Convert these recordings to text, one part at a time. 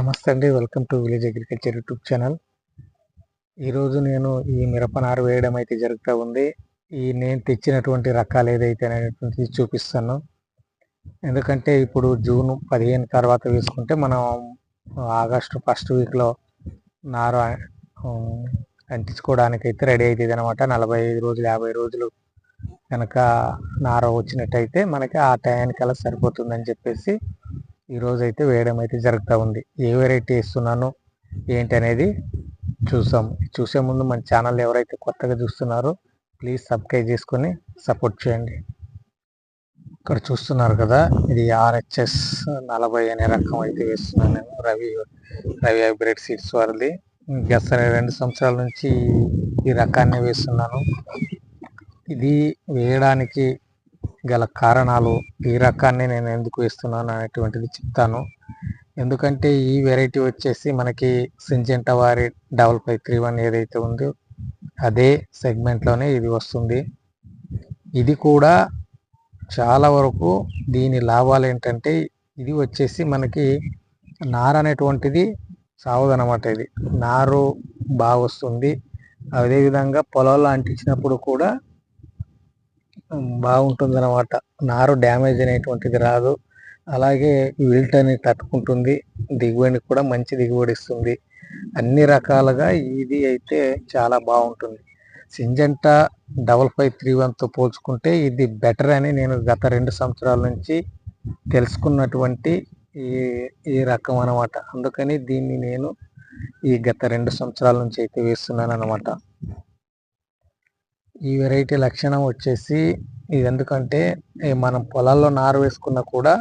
నమస్తే అండి. Welcome to village agriculture YouTube channel. ఈరోజు నేను ఈ మిరప నారు వేయడం అయితే జరుగుతూ ఉంది. నేను తెచ్చినటువంటి రకాలు ఏదైతే అనేటువంటిది చూపిస్తాను. ఎందుకంటే ఇప్పుడు జూన్ 15 తర్వాత వేసుకుంటే మనం ఆగస్టు ఫస్ట్ వీక్లో నారు అంటించుకోవడానికి అయితే రెడీ అవుతుంది అనమాట. 45 రోజులు 50 రోజులు కనుక నార వచ్చినట్టయితే మనకి ఆ టయానికల్లా సరిపోతుందని చెప్పేసి ఈరోజు అయితే వేయడం అయితే జరుగుతూ ఉంది. ఏ వెరైటీ వేస్తున్నాను ఏంటి అనేది చూసే ముందు మన ఛానల్ ఎవరైతే కొత్తగా చూస్తున్నారో ప్లీజ్ సబ్స్క్రైబ్ చేసుకొని సపోర్ట్ చేయండి. ఇక్కడ చూస్తున్నారు కదా, ఇది RHS 40 అనే రకం అయితే వేస్తున్నాను నేను. రవి హైబ్రిడ్ సీడ్స్ వారిది. గత 2 సంవత్సరాల నుంచి ఈ రకాన్ని వేస్తున్నాను. ఇది వేయడానికి గల కారణాలు, ఈ రకాన్ని నేను ఎందుకు వేస్తున్నాను అనేటువంటిది చెప్తాను. ఎందుకంటే ఈ వెరైటీ వచ్చేసి మనకి సింజెంటా వారి 5531 ఏదైతే ఉందో అదే సెగ్మెంట్లోనే ఇది వస్తుంది. ఇది కూడా చాలా వరకు దీని లాభాలు ఏంటంటే, ఇది వచ్చేసి మనకి నారు అనేటువంటిది సావదనమాట. ఇది నారు బాగా వస్తుంది. అదేవిధంగా పొలాల్లో అంటించినప్పుడు కూడా బాగుంటుంది అనమాట. నారు డ్యామేజ్ అనేటువంటిది రాదు. అలాగే విల్ట్ అనేది తట్టుకుంటుంది. దిగుబడిని కూడా మంచి దిగుబడి ఇస్తుంది. అన్ని రకాలుగా ఇది అయితే చాలా బాగుంటుంది. సింజెంటా 5531తో పోల్చుకుంటే ఇది బెటర్ అని నేను గత 2 సంవత్సరాల నుంచి తెలుసుకున్నటువంటి ఈ రకం అనమాట. అందుకని దీన్ని నేను ఈ గత 2 సంవత్సరాల నుంచి అయితే వేస్తున్నాను అనమాట. ఈ వెరైటీ లక్షణం వచ్చేసి ఇది ఎందుకంటే, మనం పొలాల్లో నారు వేసుకున్నా కూడా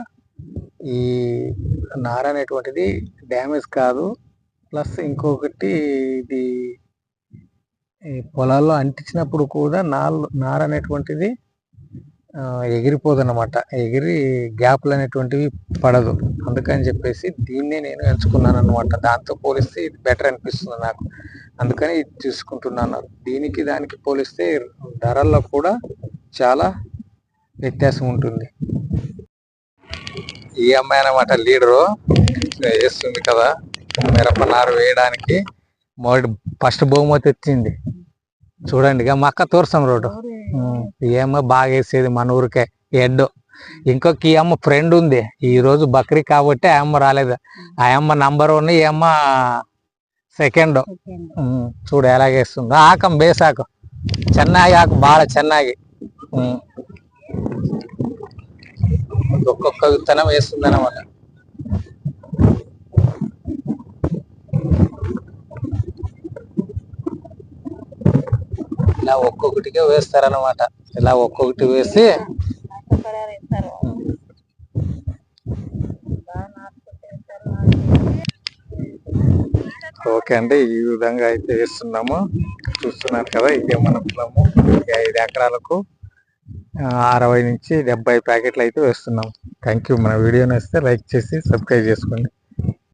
ఈ నార అనేటువంటిది డ్యామేజ్ కాదు. ప్లస్ ఇంకొకటి, ఇది పొలాల్లో అంటించినప్పుడు కూడా నార అనేటువంటిది ఎగిరిపోదు అనమాట. ఎగిరి గ్యాప్లు అనేటువంటివి పడదు. అందుకని చెప్పేసి దీన్నే నేను ఎంచుకున్నాను అనమాట. దాంతో పోలిస్తే ఇది బెటర్ అనిపిస్తుంది నాకు. అందుకని ఇది తీసుకుంటున్నాను. దీనికి దానికి పోలిస్తే ధరల్లో కూడా చాలా వ్యత్యాసం ఉంటుంది. ఈ అమ్మాయి అనమాట లీడరు, వేస్తుంది కదా మిరప నారు వేయడానికి. ఫస్ట్ బహుమతి వచ్చింది చూడండి. ఇక మా అక్క తోర్సం రోడ్డు ఈ అమ్మ బాగా వేసేది మన ఊరికే ఎడ్డు. ఇంకొక ఈ అమ్మ ఫ్రెండ్ ఉంది, ఈ రోజు బక్రీ కాబట్టి ఆ అమ్మ రాలేదు. ఆ అమ్మ నంబర్ 1, ఈ అమ్మ సెకండ్. చూడు ఎలాగేస్తుందో. ఆకం బేసాకు ಚೆನ್ನಾಗಿ ఆకు బాగా ಚೆನ್ನಾಗಿ ఒక్కొక్క విత్తనం వేస్తుంది అనమాట. ఇలా ఒక్కొక్కటిగా వేస్తారనమాట. ఇలా ఒక్కొక్కటి వేసి ఓకే అండి, ఈ విధంగా అయితే వేస్తున్నాము. చూస్తున్నారు కదా, ఇదే మన పొలము. 5 ఎకరాలకు 60 నుంచి 70 ప్యాకెట్లు అయితే వేస్తున్నాం. Thank you. మన వీడియో నచ్చితే లైక్ చేసి సబ్స్క్రైబ్ చేసుకోండి.